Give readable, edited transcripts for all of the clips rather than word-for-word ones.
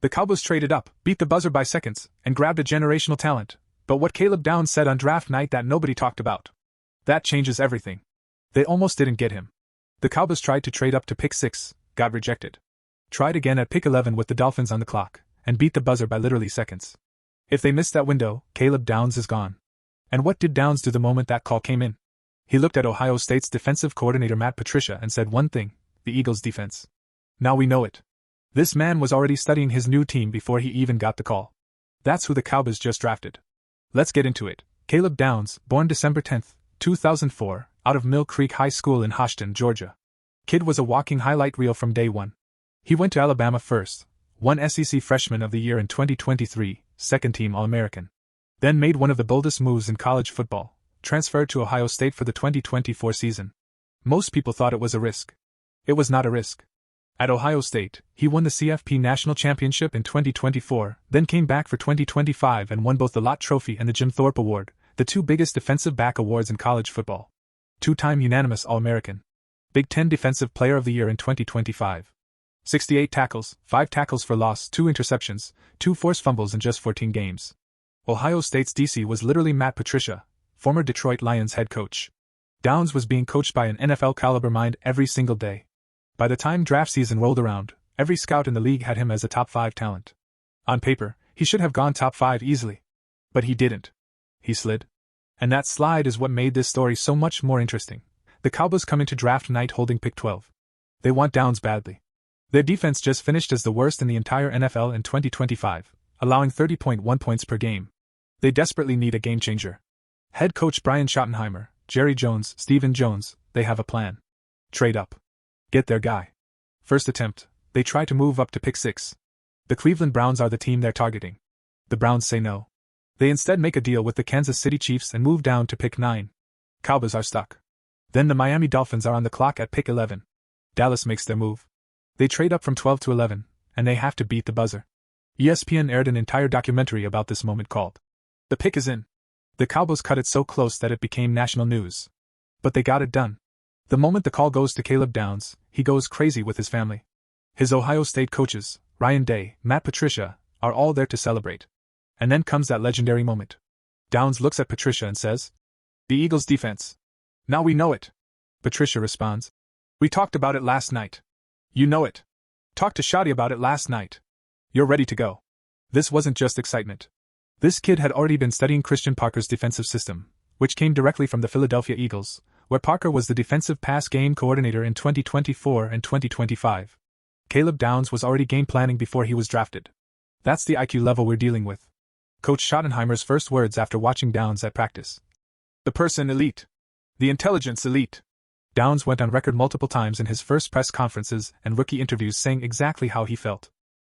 The Cowboys traded up, beat the buzzer by seconds, and grabbed a generational talent. But what Caleb Downs said on draft night that nobody talked about. That changes everything. They almost didn't get him. The Cowboys tried to trade up to pick 6, got rejected. Tried again at pick 11 with the Dolphins on the clock, and beat the buzzer by literally seconds. If they missed that window, Caleb Downs is gone. And what did Downs do the moment that call came in? He looked at Ohio State's defensive coordinator Matt Patricia and said one thing: the Eagles' defense. Now we know it. This man was already studying his new team before he even got the call. That's who the Cowboys just drafted. Let's get into it. Caleb Downs, born December 10, 2004, out of Mill Creek High School in Hoshton, Georgia. Kid was a walking highlight reel from day one. He went to Alabama first, won SEC Freshman of the Year in 2023, second-team All-American. Then made one of the boldest moves in college football, transferred to Ohio State for the 2024 season. Most people thought it was a risk. It was not a risk. At Ohio State, he won the CFP National Championship in 2024, then came back for 2025 and won both the Lott Trophy and the Jim Thorpe Award, the two biggest defensive back awards in college football. Two-time unanimous All-American. Big Ten Defensive Player of the Year in 2025. 68 tackles, 5 tackles for loss, 2 interceptions, 2 forced fumbles in just 14 games. Ohio State's DC was literally Matt Patricia, former Detroit Lions head coach. Downs was being coached by an NFL-caliber mind every single day. By the time draft season rolled around, every scout in the league had him as a top 5 talent. On paper, he should have gone top 5 easily. But he didn't. He slid. And that slide is what made this story so much more interesting. The Cowboys come into draft night holding pick 12. They want Downs badly. Their defense just finished as the worst in the entire NFL in 2025, allowing 30.1 points per game. They desperately need a game changer. Head coach Brian Schottenheimer, Jerry Jones, Stephen Jones, they have a plan. Trade up. Get their guy. First attempt, they try to move up to pick 6. The Cleveland Browns are the team they're targeting. The Browns say no. They instead make a deal with the Kansas City Chiefs and move down to pick 9. Cowboys are stuck. Then the Miami Dolphins are on the clock at pick 11. Dallas makes their move. They trade up from 12 to 11, and they have to beat the buzzer. ESPN aired an entire documentary about this moment called "The Pick is In." The Cowboys cut it so close that it became national news. But they got it done. The moment the call goes to Caleb Downs, he goes crazy with his family. His Ohio State coaches, Ryan Day, Matt Patricia, are all there to celebrate. And then comes that legendary moment. Downs looks at Patricia and says, "The Eagles' defense. Now we know it." Patricia responds, "We talked about it last night. You know it. Talked to Shotty about it last night. You're ready to go." This wasn't just excitement. This kid had already been studying Christian Parker's defensive system, which came directly from the Philadelphia Eagles, where Parker was the defensive pass game coordinator in 2024 and 2025. Caleb Downs was already game planning before he was drafted. That's the IQ level we're dealing with. Coach Schottenheimer's first words after watching Downs at practice. "The person elite. The intelligence elite." Downs went on record multiple times in his first press conferences and rookie interviews saying exactly how he felt.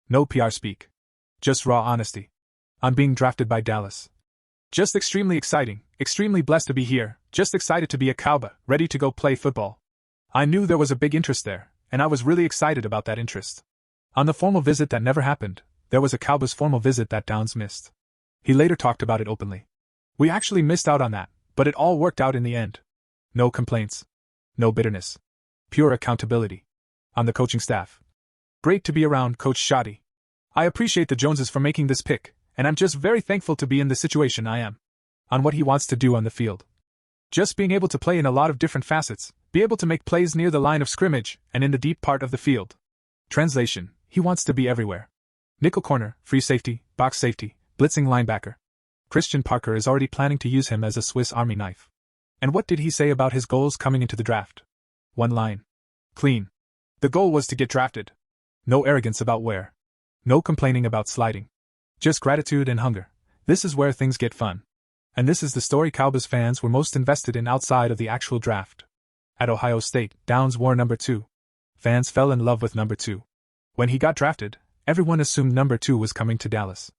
No PR speak. Just raw honesty. "I'm being drafted by Dallas. Just extremely exciting, extremely blessed to be here, just excited to be a Cowboy, ready to go play football. I knew there was a big interest there, and I was really excited about that interest." On the formal visit that never happened, there was a Cowboys formal visit that Downs missed. He later talked about it openly. "We actually missed out on that, but it all worked out in the end." No complaints. No bitterness. Pure accountability. On the coaching staff. "Great to be around, Coach Shotty. I appreciate the Joneses for making this pick, and I'm just very thankful to be in the situation I am." On what he wants to do on the field. Just being able to play in a lot of different facets, be able to make plays near the line of scrimmage and in the deep part of the field. Translation, he wants to be everywhere. Nickel corner, free safety, box safety, blitzing linebacker. Christian Parker is already planning to use him as a Swiss Army knife. And what did he say about his goals coming into the draft? One line. Clean. The goal was to get drafted. No arrogance about where. No complaining about sliding. Just gratitude and hunger. This is where things get fun. And this is the story Cowboys fans were most invested in outside of the actual draft. At Ohio State, Downs wore number 2. Fans fell in love with number 2. When he got drafted, everyone assumed number 2 was coming to Dallas.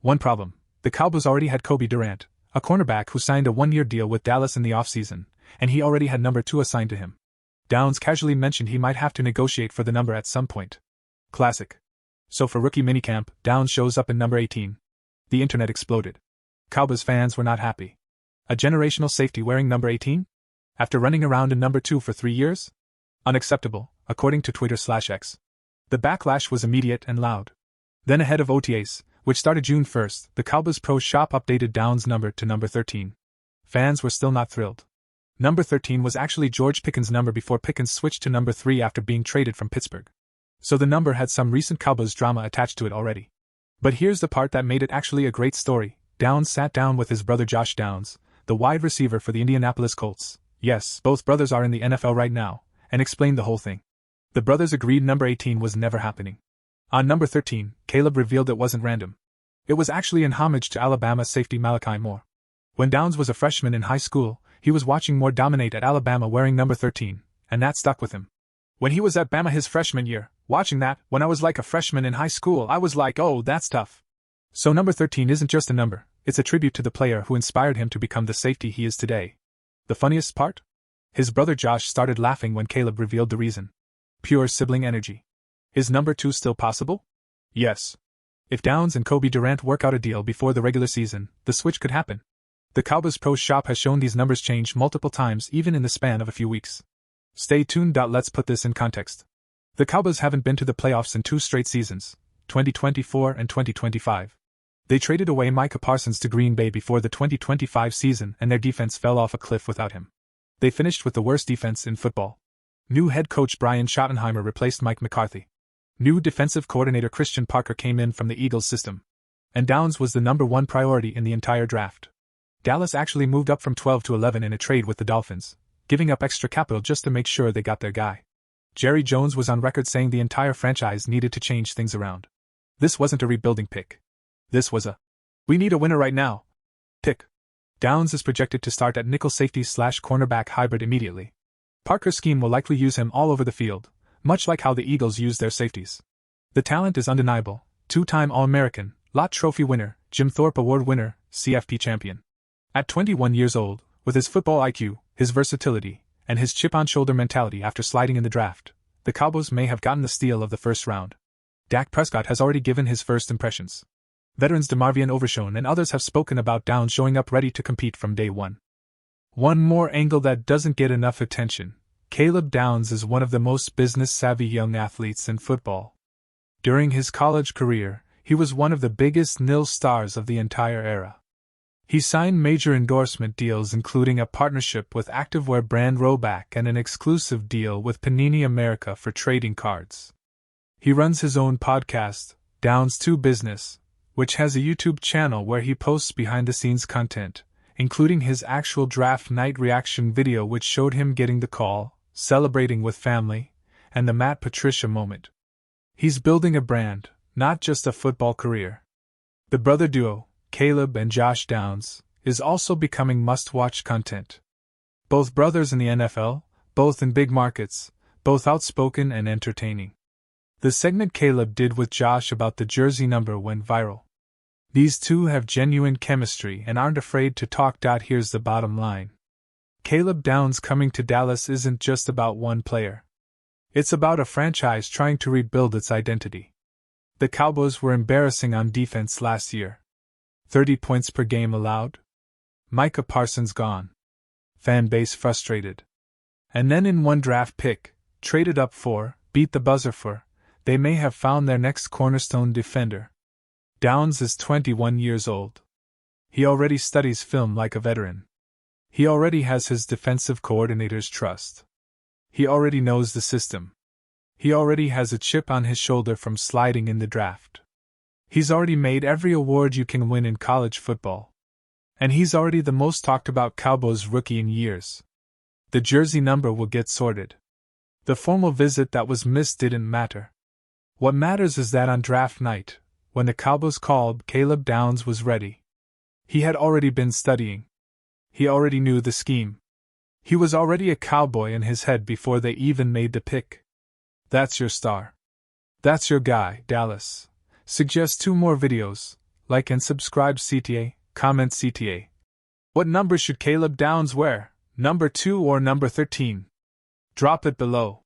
One problem, the Cowboys already had Kobe Durant, a cornerback who signed a 1-year deal with Dallas in the offseason, and he already had number 2 assigned to him. Downs casually mentioned he might have to negotiate for the number at some point. Classic. So for rookie minicamp, Downs shows up in number 18. The internet exploded. Cowboys fans were not happy. A generational safety wearing number 18? After running around in number 2 for 3 years? Unacceptable, according to Twitter/X. The backlash was immediate and loud. Then ahead of OTAs, which started June 1st, the Cowboys Pro Shop updated Downs' number to number 13. Fans were still not thrilled. Number 13 was actually George Pickens' number before Pickens switched to number 3 after being traded from Pittsburgh. So the number had some recent Cowboys drama attached to it already. But here's the part that made it actually a great story. Downs sat down with his brother Josh Downs, the wide receiver for the Indianapolis Colts. Yes, both brothers are in the NFL right now, and explained the whole thing. The brothers agreed number 18 was never happening. On number 13, Caleb revealed it wasn't random. It was actually in homage to Alabama safety Malachi Moore. When Downs was a freshman in high school, he was watching Moore dominate at Alabama wearing number 13, and that stuck with him. When he was at Bama his freshman year, watching that, when I was like a freshman in high school, I was like, oh, that's tough. So number 13 isn't just a number, it's a tribute to the player who inspired him to become the safety he is today. The funniest part? His brother Josh started laughing when Caleb revealed the reason. Pure sibling energy. Is number 2 still possible? Yes. If Downs and Kobe Durant work out a deal before the regular season, the switch could happen. The Cowboys Pro Shop has shown these numbers change multiple times even in the span of a few weeks. Stay tuned. Let's put this in context. The Cowboys haven't been to the playoffs in 2 straight seasons, 2024 and 2025. They traded away Micah Parsons to Green Bay before the 2025 season and their defense fell off a cliff without him. They finished with the worst defense in football. New head coach Brian Schottenheimer replaced Mike McCarthy. New defensive coordinator Christian Parker came in from the Eagles system. And Downs was the number 1 priority in the entire draft. Dallas actually moved up from 12 to 11 in a trade with the Dolphins, giving up extra capital just to make sure they got their guy. Jerry Jones was on record saying the entire franchise needed to change things around. This wasn't a rebuilding pick. This was a "we need a winner right now" pick. Downs is projected to start at nickel safety / cornerback hybrid immediately. Parker's scheme will likely use him all over the field, much like how the Eagles use their safeties. The talent is undeniable: 2-time All-American, Lott Trophy winner, Jim Thorpe Award winner, CFP champion. At 21 years old, with his football IQ, his versatility, and his chip-on-shoulder mentality after sliding in the draft, the Cowboys may have gotten the steal of the first round. Dak Prescott has already given his first impressions. Veterans DeMarvion Overshown and others have spoken about Downs showing up ready to compete from day one. One more angle that doesn't get enough attention: Caleb Downs is one of the most business-savvy young athletes in football. During his college career, he was one of the biggest nil stars of the entire era. He signed major endorsement deals including a partnership with activewear brand Roback and an exclusive deal with Panini America for trading cards. He runs his own podcast, Downs 2 Business, which has a YouTube channel where he posts behind-the-scenes content, including his actual draft night reaction video which showed him getting the call, celebrating with family, and the Matt Patricia moment. He's building a brand, not just a football career. The brother duo, Caleb and Josh Downs, is also becoming must-watch content. Both brothers in the NFL, both in big markets, both outspoken and entertaining. The segment Caleb did with Josh about the jersey number went viral. These two have genuine chemistry and aren't afraid to talk. Here's the bottom line. Caleb Downs coming to Dallas isn't just about one player. It's about a franchise trying to rebuild its identity. The Cowboys were embarrassing on defense last year. 30 points per game allowed. Micah Parsons gone. Fan base frustrated. And then in one draft pick, traded up for, beat the buzzer for, they may have found their next cornerstone defender. Downs is 21 years old. He already studies film like a veteran. He already has his defensive coordinator's trust. He already knows the system. He already has a chip on his shoulder from sliding in the draft. He's already made every award you can win in college football. And he's already the most talked about Cowboys rookie in years. The jersey number will get sorted. The formal visit that was missed didn't matter. What matters is that on draft night, when the Cowboys called, Caleb Downs was ready. He had already been studying. He already knew the scheme. He was already a Cowboy in his head before they even made the pick. That's your star. That's your guy, Dallas. Suggest 2 more videos, like and subscribe CTA, comment CTA. What number should Caleb Downs wear, number 2 or number 13? Drop it below.